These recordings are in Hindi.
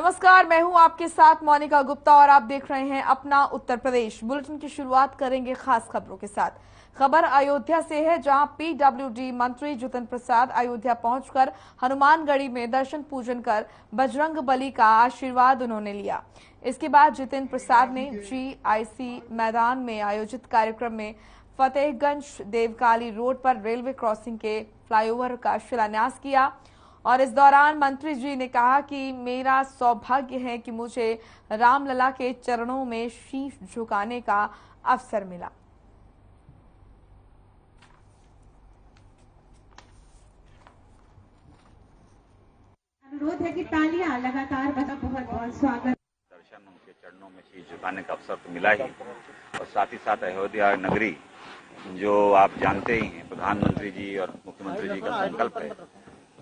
नमस्कार, मैं हूं आपके साथ मोनिका गुप्ता और आप देख रहे हैं अपना उत्तर प्रदेश। बुलेटिन की शुरुआत करेंगे खास खबरों के साथ। खबर अयोध्या से है, जहां पीडब्ल्यूडी मंत्री जितिन प्रसाद अयोध्या पहुंचकर हनुमानगढ़ी में दर्शन पूजन कर बजरंग बली का आशीर्वाद उन्होंने लिया। इसके बाद जितिन प्रसाद ने जीआईसी मैदान में आयोजित कार्यक्रम में फतेहगंज देवकाली रोड पर रेलवे क्रॉसिंग के फ्लाईओवर का शिलान्यास किया और इस दौरान मंत्री जी ने कहा कि मेरा सौभाग्य है कि मुझे रामलला के चरणों में शीश झुकाने का अवसर मिला। अनुरोध है कि तालियां लगातार बजा, बहुत बहुत स्वागत। दर्शन उनके चरणों में शीश झुकाने का अवसर तो मिला ही, और साथ ही साथ अयोध्या नगरी जो आप जानते ही हैं, प्रधानमंत्री जी और मुख्यमंत्री जी का संकल्प है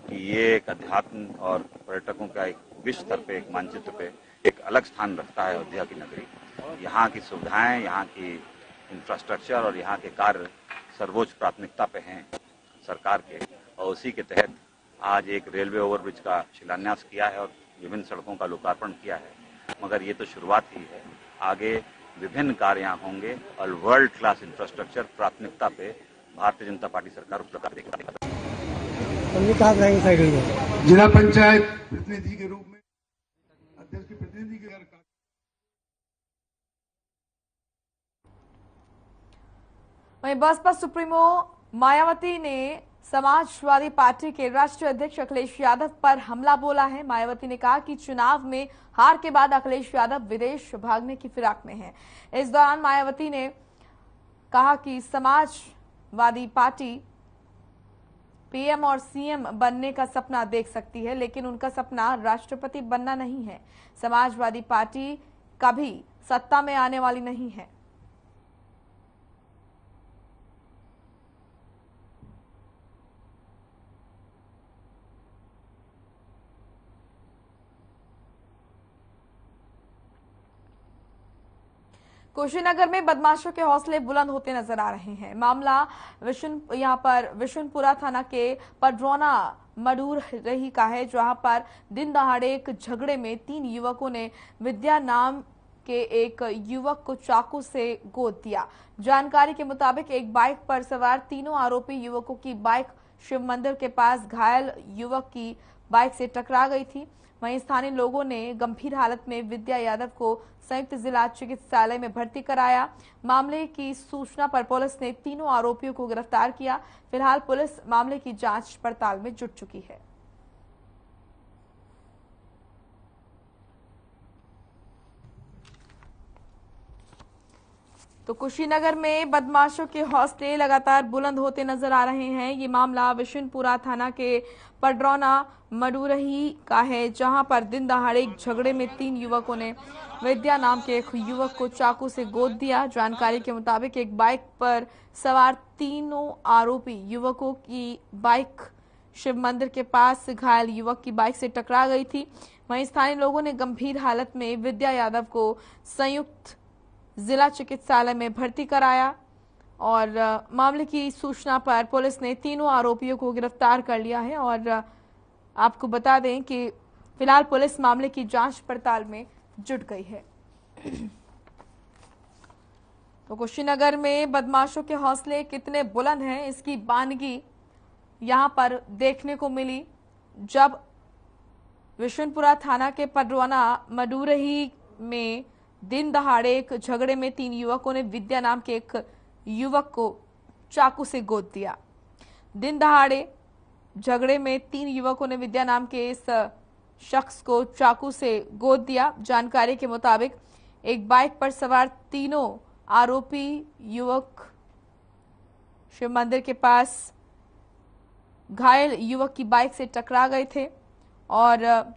कि ये एक अध्यात्म और पर्यटकों का एक विश्व स्तर पे, एक मानचित्र पे एक अलग स्थान रखता है अयोध्या की नगरी। यहाँ की सुविधाएं, यहाँ की इंफ्रास्ट्रक्चर और यहाँ के कार्य सर्वोच्च प्राथमिकता पे हैं सरकार के, और उसी के तहत आज एक रेलवे ओवरब्रिज का शिलान्यास किया है और विभिन्न सड़कों का लोकार्पण किया है। मगर ये तो शुरुआत ही है, आगे विभिन्न कार्य यहाँ होंगे और वर्ल्ड क्लास इंफ्रास्ट्रक्चर प्राथमिकता पे भारतीय जनता पार्टी सरकार उपलब्ध देगा। जिला पंचायत प्रतिनिधि के रूप में अध्यक्ष के प्रतिनिधि के वहीं बसपा सुप्रीमो मायावती ने समाजवादी पार्टी के राष्ट्रीय अध्यक्ष अखिलेश यादव पर हमला बोला है। मायावती ने कहा कि चुनाव में हार के बाद अखिलेश यादव विदेश भागने की फिराक में हैं। इस दौरान मायावती ने कहा कि समाजवादी पार्टी पीएम और सीएम बनने का सपना देख सकती है, लेकिन उनका सपना राष्ट्रपति बनना नहीं है। समाजवादी पार्टी कभी सत्ता में आने वाली नहीं है। कुशीनगर में बदमाशों के हौसले बुलंद होते नजर आ रहे हैं। मामला विशुनपुरा थाना के पडरौना मडूरही का है, जहां पर दिन दहाड़े एक झगड़े में 3 युवकों ने विद्या नाम के एक युवक को चाकू से गोद दिया। जानकारी के मुताबिक एक बाइक पर सवार तीनों आरोपी युवकों की बाइक शिव मंदिर के पास घायल युवक की बाइक से टकरा गई थी। वहीं स्थानीय लोगों ने गंभीर हालत में विद्या यादव को संयुक्त जिला चिकित्सालय में भर्ती कराया। मामले की सूचना पर पुलिस ने तीनों आरोपियों को गिरफ्तार किया। फिलहाल पुलिस मामले की जांच पड़ताल में जुट चुकी है। तो कुशीनगर में बदमाशों के हौसले लगातार बुलंद होते नजर आ रहे हैं। ये मामला विशुनपुरा थाना के पडरौना मडूरही का है, जहां पर दिन दहाड़े एक झगड़े में 3 युवकों ने विद्या नाम के एक युवक को चाकू से गोद दिया। जानकारी के मुताबिक एक बाइक पर सवार तीनों आरोपी युवकों की बाइक शिव मंदिर के पास घायल युवक की बाइक से टकरा गई थी। वहीं स्थानीय लोगों ने गंभीर हालत में विद्या यादव को संयुक्त जिला चिकित्सालय में भर्ती कराया और मामले की सूचना पर पुलिस ने तीनों आरोपियों को गिरफ्तार कर लिया है। और आपको बता दें कि फिलहाल पुलिस मामले की जांच पड़ताल में जुट गई है। तो कुशीनगर में बदमाशों के हौसले कितने बुलंद हैं, इसकी बानगी यहां पर देखने को मिली, जब विशुनपुरा थाना के पडरौना मडूरही में दिन दहाड़े एक झगड़े में 3 युवकों ने विद्या नाम के एक युवक को चाकू से गोद दिया। दिन दहाड़े झगड़े में 3 युवकों ने विद्या नाम के इस शख्स को चाकू से गोद दिया। जानकारी के मुताबिक एक बाइक पर सवार तीनों आरोपी युवक शिव मंदिर के पास घायल युवक की बाइक से टकरा गए थे और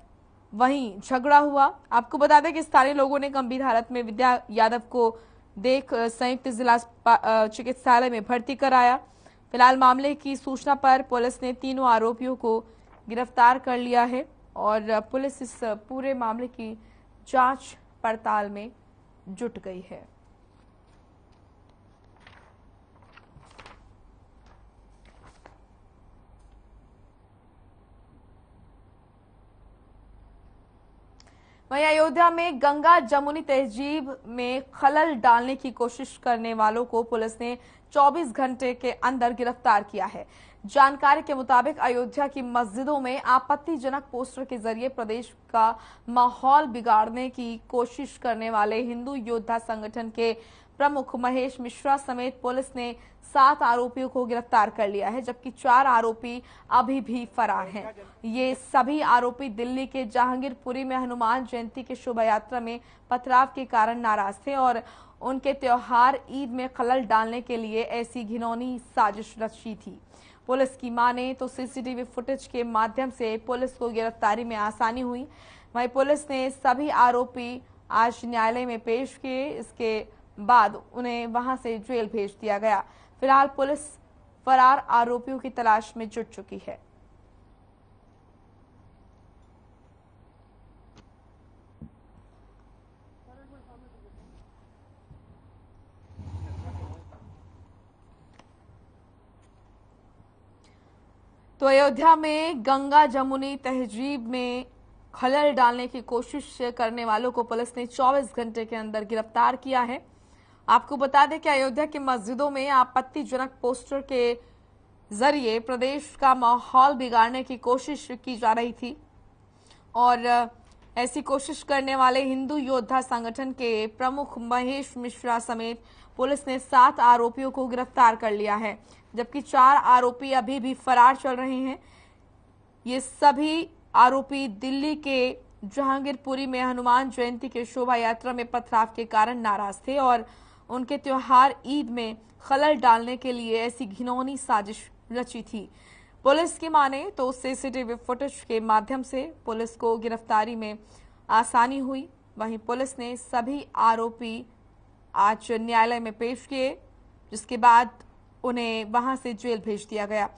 वहीं झगड़ा हुआ। आपको बता दें कि स्थानीय लोगों ने गंभीर हालत में विद्या यादव को देख संयुक्त जिला चिकित्सालय में भर्ती कराया। फिलहाल मामले की सूचना पर पुलिस ने तीनों आरोपियों को गिरफ्तार कर लिया है और पुलिस इस पूरे मामले की जांच पड़ताल में जुट गई है। वहीं अयोध्या में गंगा जमुनी तहजीब में खलल डालने की कोशिश करने वालों को पुलिस ने 24 घंटे के अंदर गिरफ्तार किया है। जानकारी के मुताबिक अयोध्या की मस्जिदों में आपत्तिजनक पोस्टर के जरिए प्रदेश का माहौल बिगाड़ने की कोशिश करने वाले हिंदू योद्धा संगठन के प्रमुख महेश मिश्रा समेत पुलिस ने 7 आरोपियों को गिरफ्तार कर लिया है, जबकि 4 आरोपी अभी भी फरार हैं। ये सभी आरोपी दिल्ली के जहांगीरपुरी में हनुमान जयंती की शोभा यात्रा में पथराव के कारण नाराज थे और उनके त्योहार ईद में खलल डालने के लिए ऐसी घिनौनी साजिश रची थी। पुलिस की माने तो सीसीटीवी फुटेज के माध्यम से पुलिस को गिरफ्तारी में आसानी हुई। वहीं पुलिस ने सभी आरोपी आज न्यायालय में पेश किए। इसके बाद उन्हें वहां से जेल भेज दिया गया। फिलहाल पुलिस फरार आरोपियों की तलाश में जुट चुकी है। तो अयोध्या में गंगा जमुनी तहजीब में खलल डालने की कोशिश करने वालों को पुलिस ने 24 घंटे के अंदर गिरफ्तार किया है। आपको बता दें कि अयोध्या की मस्जिदों में आपत्तिजनक पोस्टर के जरिए प्रदेश का माहौल बिगाड़ने की कोशिश की जा रही थी और ऐसी कोशिश करने वाले हिंदू योद्धा संगठन के प्रमुख महेश मिश्रा समेत पुलिस ने 7 आरोपियों को गिरफ्तार कर लिया है, जबकि 4 आरोपी अभी भी फरार चल रहे हैं। ये सभी आरोपी दिल्ली के जहांगीरपुरी में हनुमान जयंती के शोभा यात्रा में पथराव के कारण नाराज थे और उनके त्योहार ईद में खलल डालने के लिए ऐसी घिनौनी साजिश रची थी। पुलिस की माने तो सीसीटीवी फुटेज के माध्यम से पुलिस को गिरफ्तारी में आसानी हुई। वहीं पुलिस ने सभी आरोपी आज न्यायालय में पेश किए, जिसके बाद उन्हें वहां से जेल भेज दिया गया।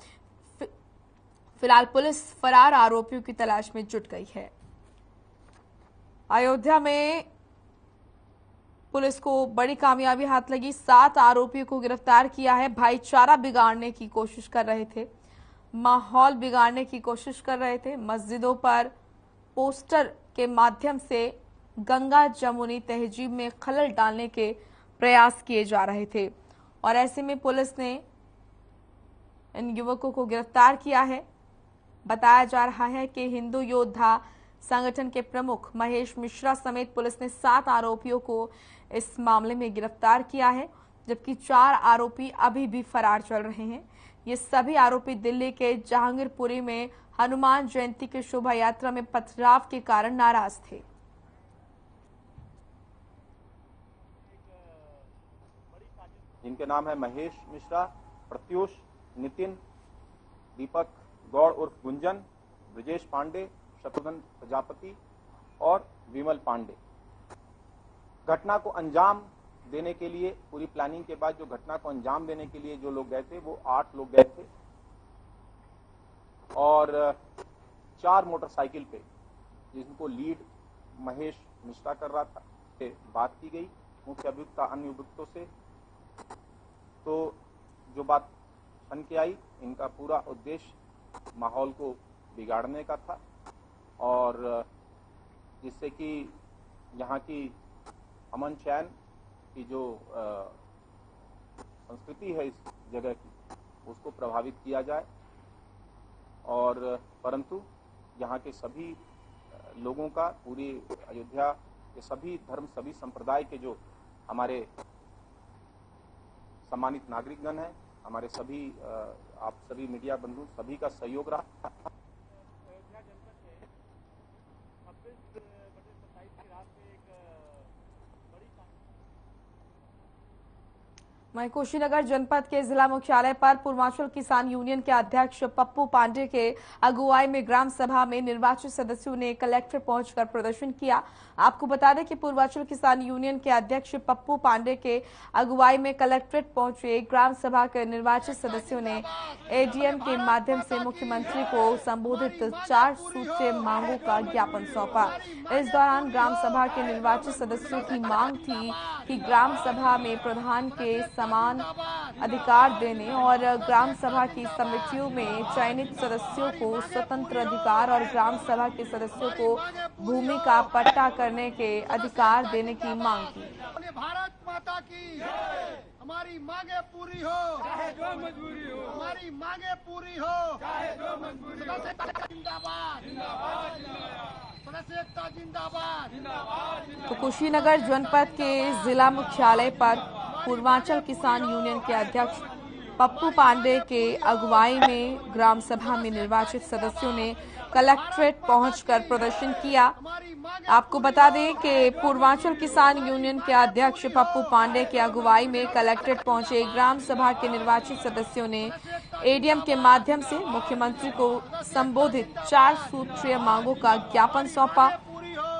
फिलहाल पुलिस फरार आरोपियों की तलाश में जुट गई है। अयोध्या में पुलिस को बड़ी कामयाबी हाथ लगी। 7 आरोपियों को गिरफ्तार किया है। भाईचारा बिगाड़ने की कोशिश कर रहे थे, माहौल बिगाड़ने की कोशिश कर रहे थे। मस्जिदों पर पोस्टर के माध्यम से गंगा जमुनी तहजीब में खलल डालने के प्रयास किए जा रहे थे और ऐसे में पुलिस ने इन युवकों को गिरफ्तार किया है। बताया जा रहा है कि हिंदू योद्धा संगठन के प्रमुख महेश मिश्रा समेत पुलिस ने 7 आरोपियों को इस मामले में गिरफ्तार किया है, जबकि 4 आरोपी अभी भी फरार चल रहे हैं। ये सभी आरोपी दिल्ली के जहांगीरपुरी में हनुमान जयंती की शोभा यात्रा में पथराव के कारण नाराज थे। जिनके नाम है महेश मिश्रा, प्रत्युष, नितिन, दीपक गौड़ उर्फ गुंजन, ब्रजेश पांडे, शत्रुघ्न प्रजापति और विमल पांडे। घटना को अंजाम देने के लिए पूरी प्लानिंग के बाद जो घटना को अंजाम देने के लिए जो लोग गए थे वो 8 लोग गए थे और 4 मोटरसाइकिल पे, जिनको लीड महेश मिश्रा कर रहा था, बात की गई मुख्य अभियुक्त अन्य अभियुक्तों से। तो जो बात बन के आई, इनका पूरा उद्देश्य माहौल को बिगाड़ने का था और जिससे कि यहाँ की अमन चैन की जो संस्कृति है इस जगह की, उसको प्रभावित किया जाए और परंतु यहाँ के सभी लोगों का, पूरी अयोध्या के सभी धर्म, सभी संप्रदाय के जो हमारे सम्मानित नागरिकगण हैं, हमारे सभी आप सभी मीडिया बंधु सभी का सहयोग रहा। वहीं कुशीनगर जनपद के जिला मुख्यालय पर पूर्वांचल किसान यूनियन के अध्यक्ष पप्पू पांडे के अगुवाई में ग्राम सभा में निर्वाचित सदस्यों ने कलेक्टर पहुंचकर प्रदर्शन किया। आपको बता दें कि पूर्वांचल किसान यूनियन के अध्यक्ष पप्पू पांडे के अगुवाई में कलेक्ट्रेट पहुंचे ग्राम सभा के निर्वाचित सदस्यों ने एडीएम के माध्यम से मुख्यमंत्री को संबोधित 4 सूत्रीय मांगों का ज्ञापन सौंपा। इस दौरान ग्राम सभा के निर्वाचित सदस्यों की मांग थी कि ग्राम सभा में प्रधान के समान अधिकार देने और ग्राम सभा की समितियों में चयनित सदस्यों को स्वतंत्र अधिकार और ग्राम सभा के सदस्यों को भूमि का पट्टा करने के अधिकार देने की मांग की। भारत माता की हमारी मांगे पूरी हो, चाहे जो मजबूरी हो, हमारी मांगे पूरी हो, चाहे जो मजबूरी हो। जिंदाबाद जिंदाबाद सदस्य एकता जिंदाबाद। तो कुशीनगर जनपद के जिला मुख्यालय पर पूर्वांचल किसान यूनियन के अध्यक्ष पप्पू पांडे के अगुवाई में ग्राम सभा में निर्वाचित सदस्यों ने कलेक्ट्रेट पहुंचकर प्रदर्शन किया। आपको बता दें कि पूर्वांचल किसान यूनियन के अध्यक्ष पप्पू पांडे के अगुवाई में कलेक्ट्रेट पहुंचे ग्राम सभा के निर्वाचित सदस्यों ने एडीएम के माध्यम से मुख्यमंत्री को संबोधित 4 सूत्रीय मांगों का ज्ञापन सौंपा।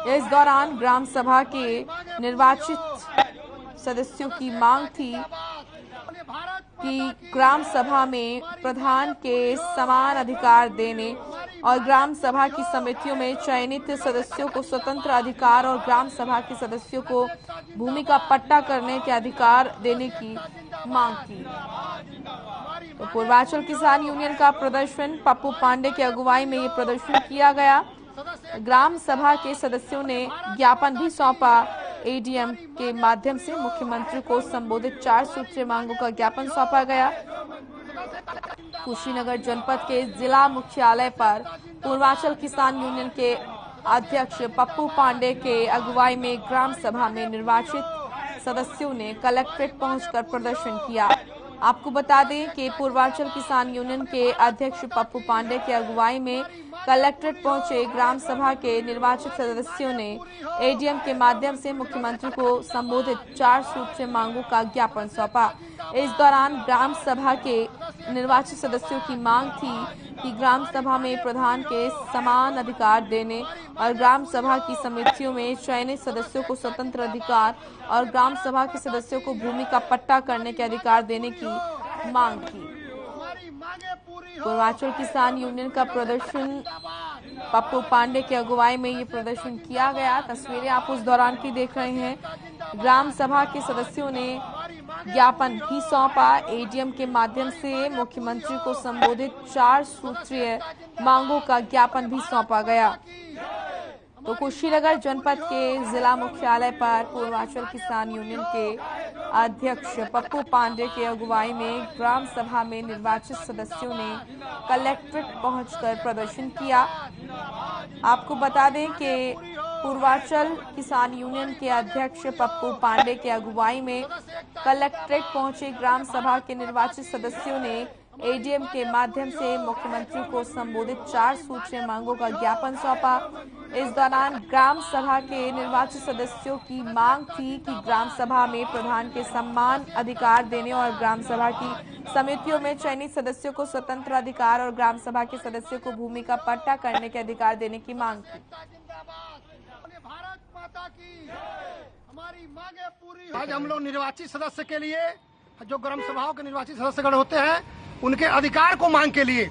इस दौरान ग्राम सभा के निर्वाचित सदस्यों की मांग थी कि ग्राम सभा में प्रधान के समान अधिकार देने और ग्राम सभा की समितियों में चयनित सदस्यों को स्वतंत्र अधिकार और ग्राम सभा के सदस्यों को भूमि का पट्टा करने के अधिकार देने की मांग की। तो पूर्वांचल किसान यूनियन का प्रदर्शन पप्पू पांडे की अगुवाई में ये प्रदर्शन किया गया। ग्राम सभा के सदस्यों ने ज्ञापन भी सौंपा। एडीएम के माध्यम से मुख्यमंत्री को संबोधित 4 सूत्रीय मांगों का ज्ञापन सौंपा गया। कुशीनगर जनपद के जिला मुख्यालय पर पूर्वांचल किसान यूनियन के अध्यक्ष पप्पू पांडे के अगुवाई में ग्राम सभा में निर्वाचित सदस्यों ने कलेक्ट्रेट पहुंचकर प्रदर्शन किया। आपको बता दें कि पूर्वांचल किसान यूनियन के अध्यक्ष पप्पू पांडे की अगुवाई में कलेक्ट्रेट पहुंचे ग्राम सभा के निर्वाचित सदस्यों ने एडीएम के माध्यम से मुख्यमंत्री को संबोधित 4 सूत्रीय मांगों का ज्ञापन सौंपा। इस दौरान ग्राम सभा के निर्वाचित सदस्यों की मांग थी कि ग्राम सभा में प्रधान के समान अधिकार देने और ग्राम सभा की समितियों में चयनित सदस्यों को स्वतंत्र अधिकार और ग्राम सभा के सदस्यों को भूमि का पट्टा करने के अधिकार देने की मांग की। पूर्वांचल किसान यूनियन का प्रदर्शन पप्पू पांडे की अगुवाई में ये प्रदर्शन किया गया। तस्वीरें आप उस दौरान की देख रहे हैं। ग्राम सभा के सदस्यों ने ज्ञापन भी सौंपा। एडीएम के माध्यम से मुख्यमंत्री को संबोधित 4 सूत्रीय मांगों का ज्ञापन भी सौंपा गया। तो कुशीनगर जनपद के जिला मुख्यालय पर पूर्वांचल किसान यूनियन के अध्यक्ष पप्पू पांडे के अगुवाई में ग्राम सभा में निर्वाचित सदस्यों ने कलेक्ट्रेट पहुंचकर प्रदर्शन किया। आपको बता दें कि पूर्वांचल किसान यूनियन के अध्यक्ष पप्पू पांडे के अगुवाई में कलेक्ट्रेट पहुंचे ग्राम सभा के निर्वाचित सदस्यों ने एडीएम के माध्यम से मुख्यमंत्री को संबोधित 4 सूत्रीय मांगों का ज्ञापन सौंपा। इस दौरान ग्राम सभा के निर्वाचित सदस्यों की मांग थी कि ग्राम सभा में प्रधान के समान अधिकार देने और ग्राम सभा की समितियों में चयनित सदस्यों को स्वतंत्र अधिकार और ग्राम सभा के सदस्यों को भूमि का पट्टा करने के अधिकार देने की मांग की। भारत माता की हमारी मांगे पूरी। आज हम लोग निर्वाचित सदस्य के लिए, जो ग्राम सभाओं के निर्वाचित सदस्यगण होते हैं, उनके अधिकार को मांग के लिए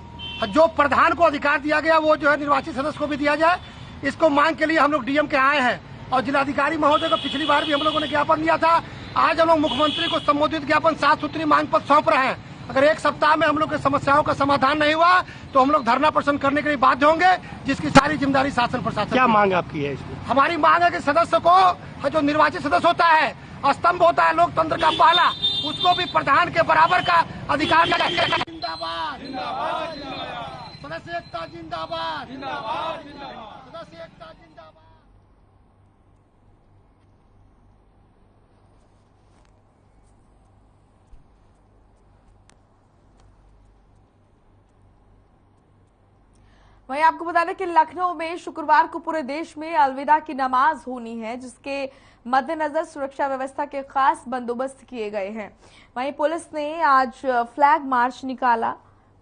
जो प्रधान को अधिकार दिया गया वो जो है निर्वाचित सदस्य को भी दिया जाए, इसको मांग के लिए हम लोग डीएम के आए हैं। और जिलाधिकारी महोदय को पिछली बार भी हम लोगों ने ज्ञापन दिया था। आज हम लोग मुख्यमंत्री को संबोधित ज्ञापन 7 सूत्रीय मांग पर सौंप रहे हैं। अगर 1 सप्ताह में हम लोग की समस्याओं का समाधान नहीं हुआ तो हम लोग धरना प्रदर्शन करने के लिए बाध्य होंगे, जिसकी सारी जिम्मेदारी शासन प्रशासन। क्या मांग आपकी है इसमें? हमारी मांग है कि सदस्य को, जो निर्वाचित सदस्य होता है, स्तंभ होता है लोकतंत्र का पहला, उसको भी प्रधान के बराबर का अधिकार जिंदाबाद सदस्य एकता जिंदाबाद सदस्य एकता जिंदाबाद। वहीं आपको बता दें कि लखनऊ में शुक्रवार को पूरे देश में अलविदा की नमाज होनी है, जिसके मद्देनजर सुरक्षा व्यवस्था के खास बंदोबस्त किए गए हैं। वहीं पुलिस ने आज फ्लैग मार्च निकाला।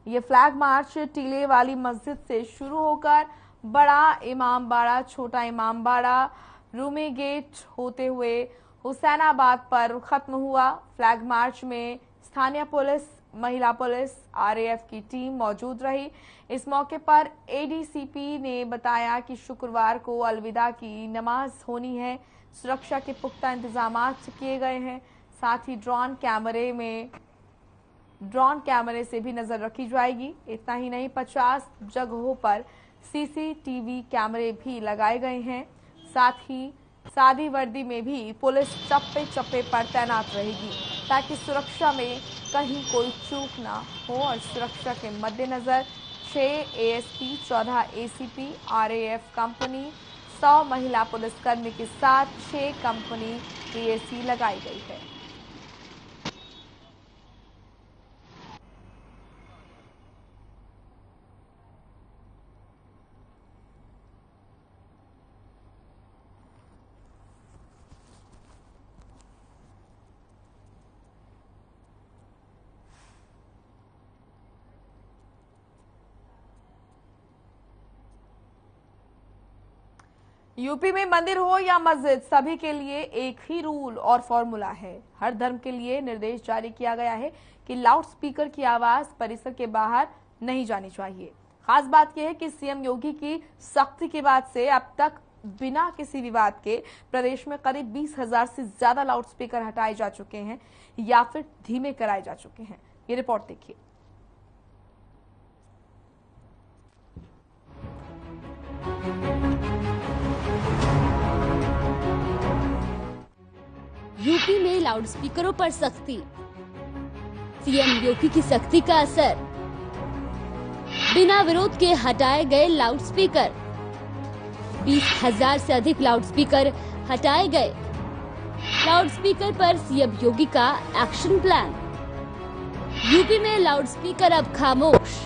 ये फ्लैग मार्च टीले वाली मस्जिद से शुरू होकर बड़ा इमामबाड़ा, छोटा इमामबाड़ा, रूमी गेट होते हुए हुसैनाबाद पर खत्म हुआ। फ्लैग मार्च में स्थानीय पुलिस, महिला पुलिस, आरएएफ की टीम मौजूद रही। इस मौके पर एडीसीपी ने बताया कि शुक्रवार को अलविदा की नमाज होनी है। सुरक्षा के पुख्ता इंतजाम किए गए हैं। साथ ही ड्रोन कैमरे से भी नजर रखी जाएगी। इतना ही नहीं, 50 जगहों पर सीसीटीवी कैमरे भी लगाए गए हैं। साथ ही सादी वर्दी में भी पुलिस चप्पे चप्पे पर तैनात रहेगी ताकि सुरक्षा में कहीं कोई चूक ना हो। और सुरक्षा के मद्देनजर 6 एएसपी, 14 एसीपी, आरएएफ कंपनी, 100 महिला पुलिसकर्मी के साथ 6 कंपनी पीएसी लगाई गई है। यूपी में मंदिर हो या मस्जिद, सभी के लिए एक ही रूल और फॉर्मूला है। हर धर्म के लिए निर्देश जारी किया गया है कि लाउड स्पीकर की आवाज परिसर के बाहर नहीं जानी चाहिए। खास बात यह है कि सीएम योगी की सख्ती के बाद से अब तक बिना किसी विवाद के प्रदेश में करीब 20,000 से ज्यादा लाउड स्पीकर हटाए जा चुके हैं या फिर धीमे कराए जा चुके हैं। ये रिपोर्ट देखिए। यूपी में लाउडस्पीकरों पर सख्ती, सीएम योगी की सख्ती का असर, बिना विरोध के हटाए गए लाउडस्पीकर, 20,000 से अधिक लाउडस्पीकर हटाए गए। लाउडस्पीकर पर सीएम योगी का एक्शन प्लान, यूपी में लाउडस्पीकर अब खामोश।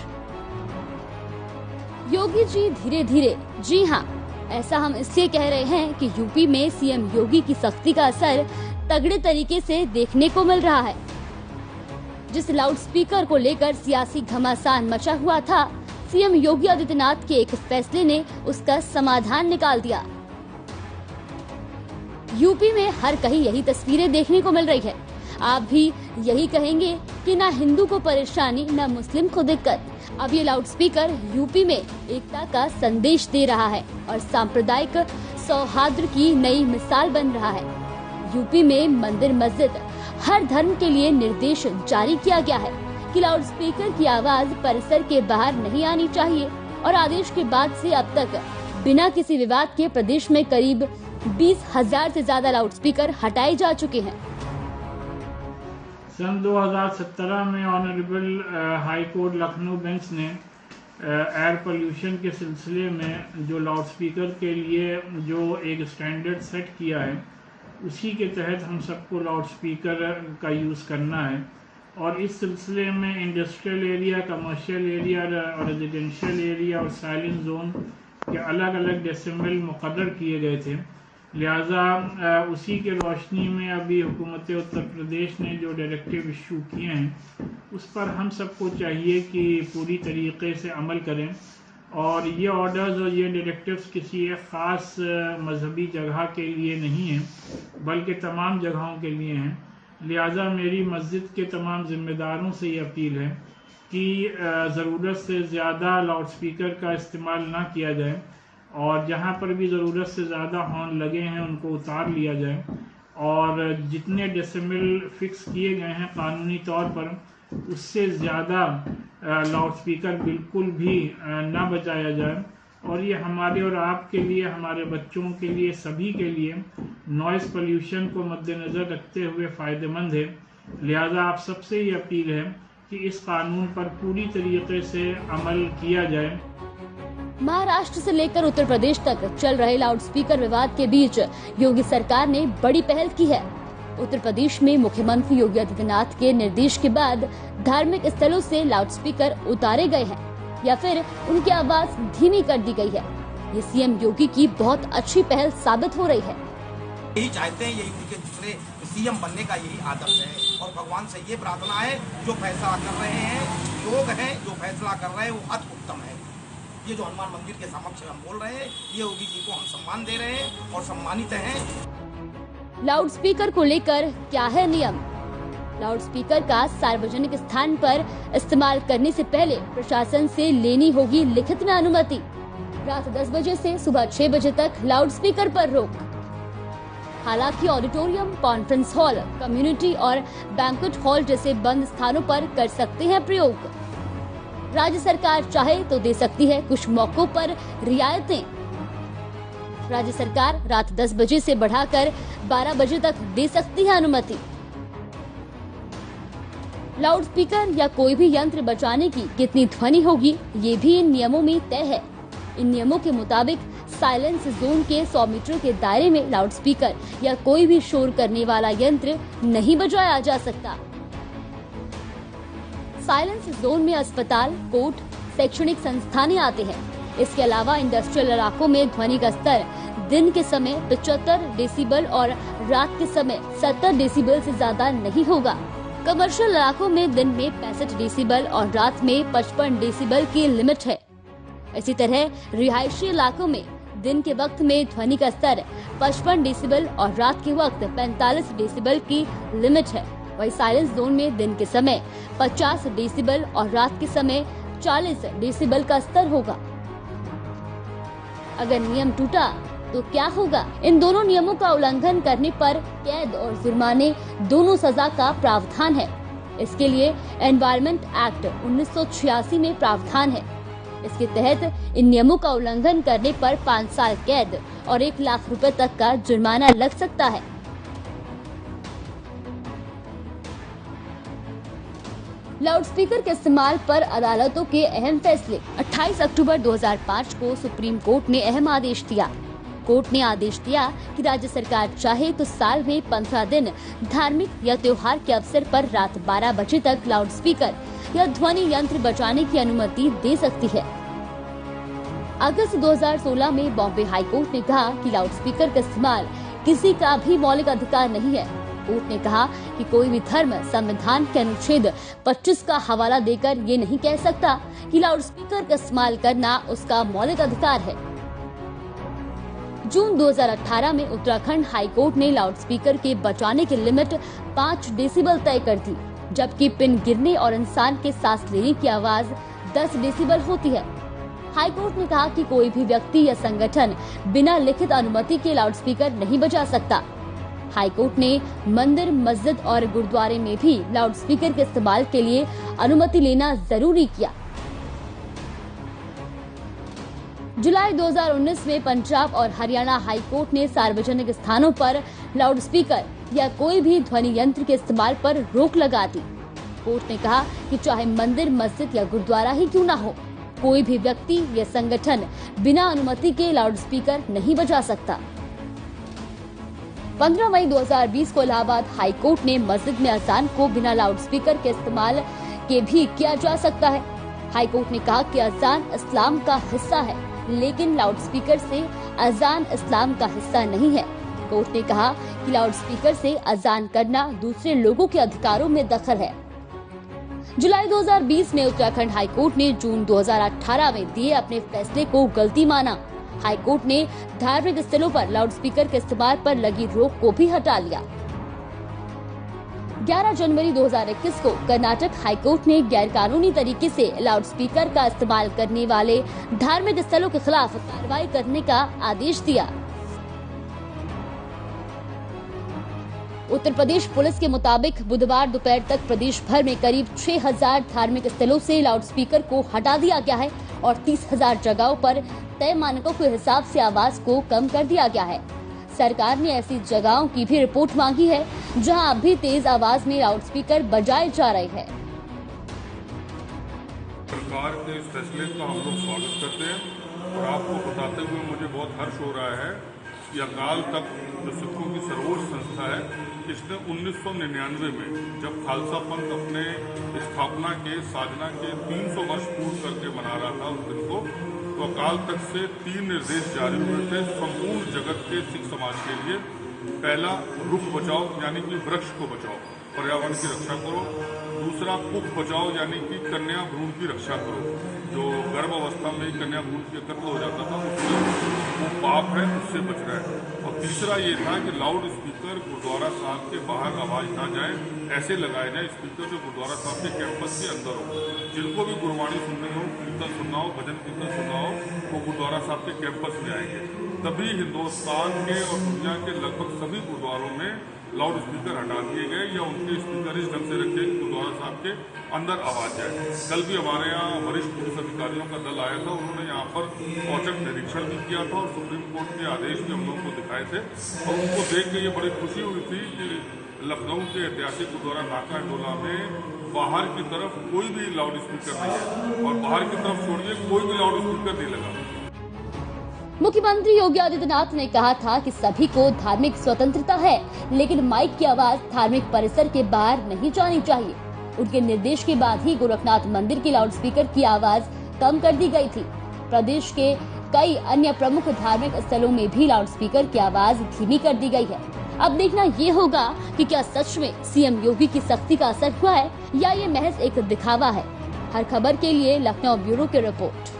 योगी जी धीरे धीरे, जी हाँ, ऐसा हम इसलिए कह रहे हैं कि यूपी में सीएम योगी की सख्ती का असर तगड़े तरीके से देखने को मिल रहा है। जिस लाउडस्पीकर को लेकर सियासी घमासान मचा हुआ था, सीएम योगी आदित्यनाथ के एक फैसले ने उसका समाधान निकाल दिया। यूपी में हर कहीं यही तस्वीरें देखने को मिल रही है। आप भी यही कहेंगे कि ना हिंदू को परेशानी, ना मुस्लिम को दिक्कत। अब ये लाउडस्पीकर यूपी में एकता का संदेश दे रहा है और सांप्रदायिक सौहार्द की नई मिसाल बन रहा है। यूपी में मंदिर मस्जिद हर धर्म के लिए निर्देश जारी किया गया है कि लाउडस्पीकर की आवाज परिसर के बाहर नहीं आनी चाहिए। और आदेश के बाद से अब तक बिना किसी विवाद के प्रदेश में करीब 20,000 से ज्यादा लाउडस्पीकर हटाए जा चुके हैं। सन 2017 में honourable high court Lucknow bench ने एयर पोल्यूशन के सिलसिले में जो लाउडस्पीकर के लिए जो एक स्टैंडर्ड सेट किया है, उसी के तहत हम सबको लाउडस्पीकर का यूज़ करना है। और इस सिलसिले में इंडस्ट्रियल एरिया, कमर्शियल एरिया और रेजिडेंशियल एरिया और साइलेंट जोन के अलग अलग डेसिमल मुकर्रर किए गए थे। लिहाजा उसी के रोशनी में अभी हुकूमत उत्तर प्रदेश ने जो डायरेक्टिव इशू किए हैं, उस पर हम सबको चाहिए कि पूरी तरीके से अमल करें। और ये ऑर्डर्स और ये डायरेक्टिव्स किसी एक ख़ास मजहबी जगह के लिए नहीं हैं, बल्कि तमाम जगहों के लिए हैं। लिहाजा मेरी मस्जिद के तमाम ज़िम्मेदारों से ये अपील है कि ज़रूरत से ज़्यादा लाउडस्पीकर का इस्तेमाल ना किया जाए और जहाँ पर भी ज़रूरत से ज़्यादा हॉर्न लगे हैं उनको उतार लिया जाए। और जितने डेसिमल फिक्स किए गए हैं कानूनी तौर पर, उससे ज़्यादा लाउडस्पीकर बिल्कुल भी ना बजाया जाए। और ये हमारे और आपके लिए, हमारे बच्चों के लिए, सभी के लिए नॉइज़ पोल्यूशन को मद्देनज़र रखते हुए फ़ायदेमंद है। लिहाजा आप सबसे ये अपील है कि इस कानून पर पूरी तरीके से अमल किया जाए। महाराष्ट्र से लेकर उत्तर प्रदेश तक चल रहे लाउडस्पीकर विवाद के बीच योगी सरकार ने बड़ी पहल की है। उत्तर प्रदेश में मुख्यमंत्री योगी आदित्यनाथ के निर्देश के बाद धार्मिक स्थलों से लाउडस्पीकर उतारे गए हैं या फिर उनकी आवाज धीमी कर दी गई है। ये सीएम योगी की बहुत अच्छी पहल साबित हो रही है। यही चाहते हैं, यही उनके दूसरे सीएम बनने का यही आदत है और भगवान से ये प्रार्थना है, जो फैसला कर रहे हैं, लोग हैं जो फैसला कर रहे हैं, वो अति उत्तम है। ये जो हनुमान मंदिर के समक्ष हम बोल रहे हैं, ये योगी जी को हम सम्मान दे रहे हैं और सम्मानित हैं। लाउडस्पीकर को लेकर क्या है नियम? लाउडस्पीकर का सार्वजनिक स्थान पर इस्तेमाल करने से पहले प्रशासन से लेनी होगी लिखित में अनुमति। रात 10 बजे से सुबह 6 बजे तक लाउडस्पीकर पर रोक। हालांकि ऑडिटोरियम, कॉन्फ्रेंस हॉल, कम्युनिटी और बैंक्वेट हॉल जैसे बंद स्थानों पर कर सकते हैं प्रयोग। राज्य सरकार चाहे तो दे सकती है कुछ मौकों पर रियायतें। राज्य सरकार रात 10 बजे से बढ़ाकर 12 बजे तक दे सकती है अनुमति। लाउडस्पीकर या कोई भी यंत्र बजाने की कितनी ध्वनि होगी, ये भी इन नियमों में तय है। इन नियमों के मुताबिक साइलेंस जोन के 100 मीटर के दायरे में लाउडस्पीकर या कोई भी शोर करने वाला यंत्र नहीं बजाया जा सकता। साइलेंस जोन में अस्पताल, कोर्ट, शैक्षणिक संस्थानें आते हैं। इसके अलावा इंडस्ट्रियल इलाकों में ध्वनि का स्तर दिन के समय 75 डेसिबल और रात के समय 70 डेसिबल से ज्यादा नहीं होगा। कमर्शियल इलाकों में दिन में 65 डेसिबल और रात में 55 डेसिबल की लिमिट है। इसी तरह रिहायशी इलाकों में दिन के वक्त में ध्वनि का स्तर 55 डेसिबल और रात के वक्त 45 डेसिबल की लिमिट है। वही साइलेंस जोन में दिन के समय 50 डेसिबल और रात के समय 40 डेसिबल का स्तर होगा। अगर नियम टूटा तो क्या होगा? इन दोनों नियमों का उल्लंघन करने पर कैद और जुर्माने दोनों सजा का प्रावधान है। इसके लिए एनवायरमेंट एक्ट 1986 में प्रावधान है। इसके तहत इन नियमों का उल्लंघन करने पर 5 साल कैद और 1 लाख रुपए तक का जुर्माना लग सकता है। लाउडस्पीकर के इस्तेमाल पर अदालतों के अहम फैसले। 28 अक्टूबर 2005 को सुप्रीम कोर्ट ने अहम आदेश दिया। कोर्ट ने आदेश दिया कि राज्य सरकार चाहे तो साल में 15 दिन धार्मिक या त्योहार के अवसर पर रात 12 बजे तक लाउडस्पीकर या ध्वनि यंत्र बजाने की अनुमति दे सकती है। अगस्त 2016 में बॉम्बे हाई कोर्ट ने कहा कि लाउडस्पीकर का इस्तेमाल किसी का भी मौलिक अधिकार नहीं है। कोर्ट ने कहा कि कोई भी धर्म संविधान के अनुच्छेद 25 का हवाला देकर ये नहीं कह सकता कि लाउडस्पीकर का इस्तेमाल करना उसका मौलिक अधिकार है। जून 2018 में उत्तराखंड हाई कोर्ट ने लाउडस्पीकर के बजाने की लिमिट 5 डेसिबल तय कर दी, जबकि पिन गिरने और इंसान के सांस लेने की आवाज 10 डेसिबल होती है। हाई कोर्ट ने कहा कि कोई भी व्यक्ति या संगठन बिना लिखित अनुमति के लाउडस्पीकर नहीं बजा सकता। हाई कोर्ट ने मंदिर, मस्जिद और गुरुद्वारे में भी लाउडस्पीकर के इस्तेमाल के लिए अनुमति लेना जरूरी किया। जुलाई 2019 में पंजाब और हरियाणा हाई कोर्ट ने सार्वजनिक स्थानों पर लाउडस्पीकर या कोई भी ध्वनि यंत्र के इस्तेमाल पर रोक लगा दी। कोर्ट ने कहा कि चाहे मंदिर, मस्जिद या गुरुद्वारा ही क्यों न हो, कोई भी व्यक्ति या संगठन बिना अनुमति के लाउडस्पीकर नहीं बजा सकता। 15 मई 2020 को इलाहाबाद हाई कोर्ट ने मस्जिद में अजान को बिना लाउडस्पीकर के इस्तेमाल के भी किया जा सकता है। हाई कोर्ट ने कहा कि अजान इस्लाम का हिस्सा है, लेकिन लाउडस्पीकर से अजान इस्लाम का हिस्सा नहीं है। कोर्ट ने कहा कि लाउडस्पीकर से अजान करना दूसरे लोगों के अधिकारों में दखल है। जुलाई 2020 में उत्तराखंड हाई कोर्ट ने जून 2018 में दिए अपने फैसले को गलती माना। हाई कोर्ट ने धार्मिक स्थलों पर लाउडस्पीकर के इस्तेमाल पर लगी रोक को भी हटा लिया। 11 जनवरी 2021 को कर्नाटक हाई कोर्ट ने गैरकानूनी तरीके से लाउडस्पीकर का इस्तेमाल करने वाले धार्मिक स्थलों के खिलाफ कार्रवाई करने का आदेश दिया। उत्तर प्रदेश पुलिस के मुताबिक बुधवार दोपहर तक प्रदेश भर में करीब 6000 धार्मिक स्थलों से लाउडस्पीकर को हटा दिया गया है और 30,000 जगहों पर तय मानकों के हिसाब से आवाज को कम कर दिया गया है। सरकार ने ऐसी जगहों की भी रिपोर्ट मांगी है जहां अब भी तेज आवाज में लाउडस्पीकर बजाए जा रहे हैं। सरकार के इस फैसले का हम लोग स्वागत करते हैं और आपको बताते हुए मुझे बहुत हर्ष हो रहा है कि अकाल तख्त जो सिखों की सर्वोच्च संस्था है, इसने 1999 में जब खालसा पंथ अपने स्थापना के साधना के 300 वर्ष पूर्ण करके मना रहा था उस दिन को, तो अकाल तख्त से 3 निर्देश जारी हुए थे संपूर्ण जगत के सिख समाज के लिए। पहला, रुख बचाओ यानी कि वृक्ष को बचाओ। पर्यावरण की रक्षा करो। दूसरा, कुख बचाओ यानी कि कन्या भ्रूण की रक्षा करो। जो गर्भ अवस्था में कन्या भ्रूण के कत्ल हो जाता था उससे वो पाप है, उससे बचना है। और तीसरा ये था कि लाउड स्पीकर गुरुद्वारा साहब के बाहर आवाज ना जाए, ऐसे लगाए जाए स्पीकर जो गुरुद्वारा साहब के कैंपस के अंदर हो। जिनको भी गुरबाणी सुननी हो, कीर्तन सुनना हो, भजन कीर्तन सुनना हो, वो गुरुद्वारा साहब के कैंपस में आएंगे। तभी हिंदुस्तान के और दुनिया के लगभग सभी गुरुद्वारों में लाउड स्पीकर हटा दिए गए या उनके स्पीकर इस ढंग से रखे कि गुरुद्वारा साहब के अंदर आवाज जाए। कल भी हमारे यहाँ वरिष्ठ पुलिस अधिकारियों का दल आया था, उन्होंने यहाँ पर औचक निरीक्षण भी किया था और सुप्रीम कोर्ट के आदेश भी हम लोगों को दिखाए थे। और उनको देख के ये बड़ी खुशी हुई थी कि लखनऊ के ऐतिहासिक गुरुद्वारा नाका टोला में बाहर की तरफ कोई भी लाउड स्पीकर नहीं है और बाहर की तरफ छोड़िए कोई भी लाउड स्पीकर नहीं लगा। मुख्यमंत्री योगी आदित्यनाथ ने कहा था कि सभी को धार्मिक स्वतंत्रता है, लेकिन माइक की आवाज धार्मिक परिसर के बाहर नहीं जानी चाहिए। उनके निर्देश के बाद ही गोरखनाथ मंदिर के लाउडस्पीकर की आवाज कम कर दी गई थी। प्रदेश के कई अन्य प्रमुख धार्मिक स्थलों में भी लाउडस्पीकर की आवाज धीमी कर दी गई है। अब देखना ये होगा कि क्या सच में सीएम योगी की सख्ती का असर हुआ है या ये महज एक दिखावा है। हर खबर के लिए लखनऊ ब्यूरो की रिपोर्ट।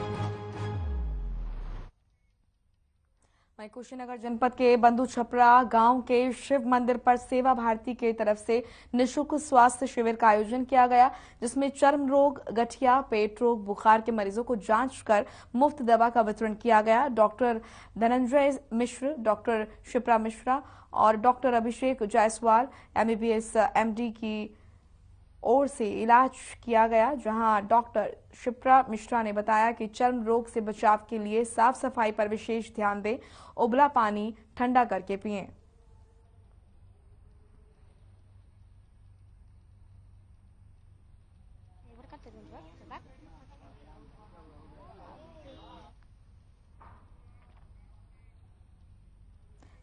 कुशीनगर जनपद के बंधु छपरा गांव के शिव मंदिर पर सेवा भारती की तरफ से निःशुल्क स्वास्थ्य शिविर का आयोजन किया गया, जिसमें चर्म रोग, गठिया, पेट रोग, बुखार के मरीजों को जांच कर मुफ्त दवा का वितरण किया गया। डॉक्टर धनंजय मिश्र, डॉक्टर शिप्रा मिश्रा और डॉक्टर अभिषेक जायसवाल MBBS MD की ओर से इलाज किया गया, जहां डॉक्टर शिप्रा मिश्रा ने बताया कि चर्म रोग से बचाव के लिए साफ सफाई पर विशेष ध्यान दें, उबला पानी ठंडा करके पिएं।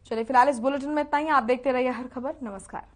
चलिए फिलहाल इस बुलेटिन में इतना ही। आप देखते रहिए हर खबर। नमस्कार।